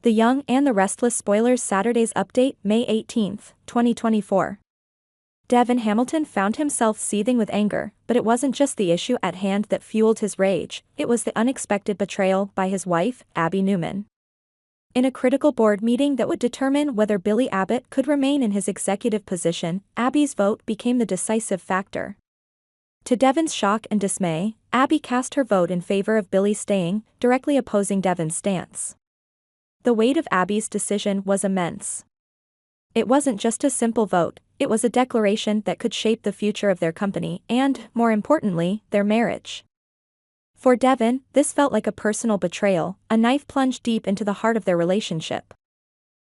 The Young and the Restless spoilers Saturday's update May 18, 2024. Devon Hamilton found himself seething with anger, but it wasn't just the issue at hand that fueled his rage, it was the unexpected betrayal by his wife, Abby Newman. In a critical board meeting that would determine whether Billy Abbott could remain in his executive position, Abby's vote became the decisive factor. To Devon's shock and dismay, Abby cast her vote in favor of Billy staying, directly opposing Devon's stance. The weight of Abby's decision was immense. It wasn't just a simple vote, it was a declaration that could shape the future of their company and, more importantly, their marriage. For Devon, this felt like a personal betrayal, a knife plunged deep into the heart of their relationship.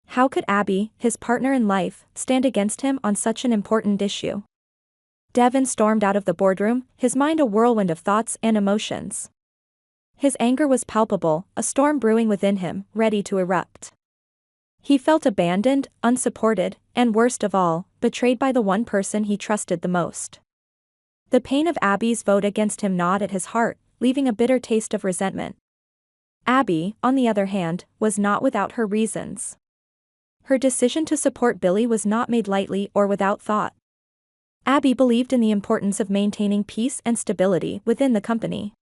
How could Abby, his partner in life, stand against him on such an important issue? Devon stormed out of the boardroom, his mind a whirlwind of thoughts and emotions. His anger was palpable, a storm brewing within him, ready to erupt. He felt abandoned, unsupported, and worst of all, betrayed by the one person he trusted the most. The pain of Abby's vote against him gnawed at his heart, leaving a bitter taste of resentment. Abby, on the other hand, was not without her reasons. Her decision to support Billy was not made lightly or without thought. Abby believed in the importance of maintaining peace and stability within the company.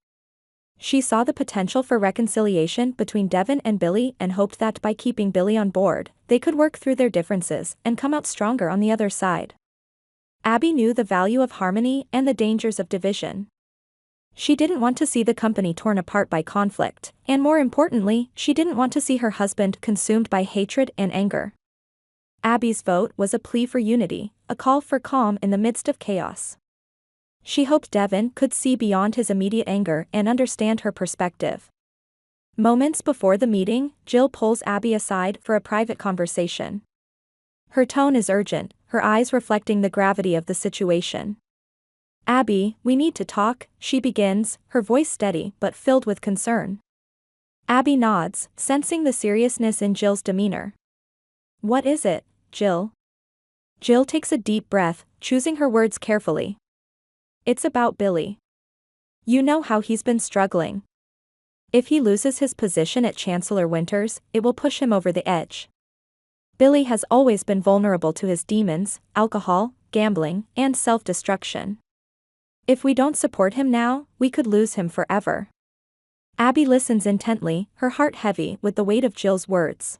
She saw the potential for reconciliation between Devon and Billy and hoped that by keeping Billy on board, they could work through their differences and come out stronger on the other side. Abby knew the value of harmony and the dangers of division. She didn't want to see the company torn apart by conflict, and more importantly, she didn't want to see her husband consumed by hatred and anger. Abby's vote was a plea for unity, a call for calm in the midst of chaos. She hoped Devon could see beyond his immediate anger and understand her perspective. Moments before the meeting, Jill pulls Abby aside for a private conversation. Her tone is urgent, her eyes reflecting the gravity of the situation. "Abby, we need to talk," she begins, her voice steady but filled with concern. Abby nods, sensing the seriousness in Jill's demeanor. "What is it, Jill?" Jill takes a deep breath, choosing her words carefully. "It's about Billy. You know how he's been struggling. If he loses his position at Chancellor Winters, it will push him over the edge. Billy has always been vulnerable to his demons, alcohol, gambling, and self-destruction. If we don't support him now, we could lose him forever." Abby listens intently, her heart heavy with the weight of Jill's words.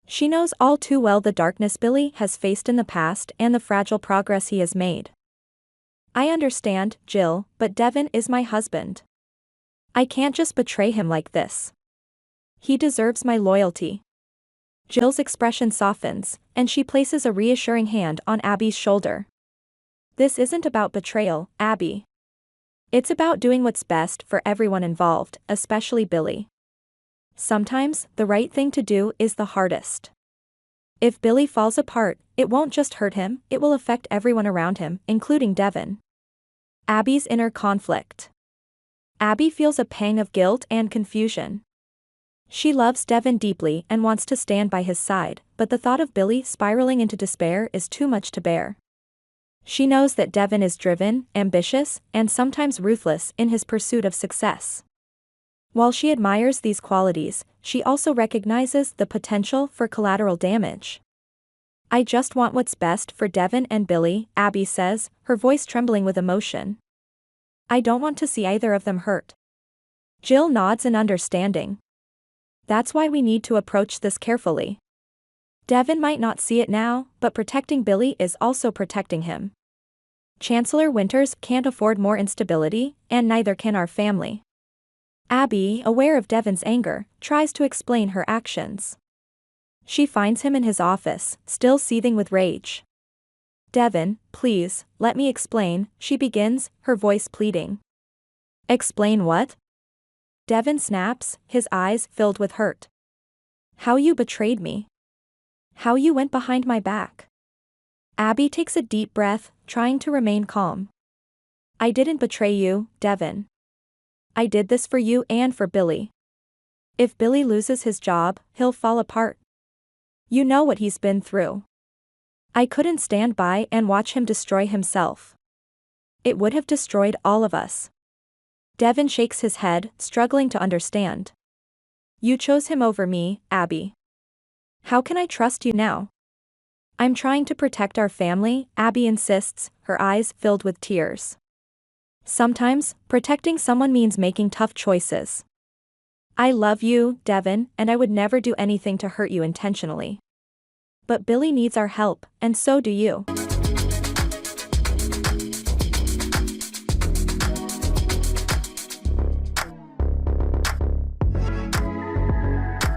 She knows all too well the darkness Billy has faced in the past and the fragile progress he has made. "I understand, Jill, but Devon is my husband. I can't just betray him like this. He deserves my loyalty." Jill's expression softens, and she places a reassuring hand on Abby's shoulder. "This isn't about betrayal, Abby. It's about doing what's best for everyone involved, especially Billy. Sometimes, the right thing to do is the hardest. If Billy falls apart, it won't just hurt him, it will affect everyone around him, including Devon." Abby's inner conflict. Abby feels a pang of guilt and confusion. She loves Devon deeply and wants to stand by his side, but the thought of Billy spiraling into despair is too much to bear. She knows that Devon is driven, ambitious, and sometimes ruthless in his pursuit of success. While she admires these qualities, she also recognizes the potential for collateral damage. "I just want what's best for Devon and Billy," Abby says, her voice trembling with emotion. "I don't want to see either of them hurt." Jill nods in understanding. "That's why we need to approach this carefully. Devon might not see it now, but protecting Billy is also protecting him. Chancellor Winters can't afford more instability, and neither can our family." Abby, aware of Devon's anger, tries to explain her actions. She finds him in his office, still seething with rage. "Devon, please, let me explain," she begins, her voice pleading. "Explain what?" Devon snaps, his eyes filled with hurt. "How you betrayed me. How you went behind my back." Abby takes a deep breath, trying to remain calm. "I didn't betray you, Devon. I did this for you and for Billy. If Billy loses his job, he'll fall apart. You know what he's been through. I couldn't stand by and watch him destroy himself. It would have destroyed all of us." Devon shakes his head, struggling to understand. "You chose him over me, Abby. How can I trust you now? I'm trying to protect our family, Abby insists, her eyes filled with tears. Sometimes, protecting someone means making tough choices. I love you, Devon, and I would never do anything to hurt you intentionally. But Billy needs our help, and so do you.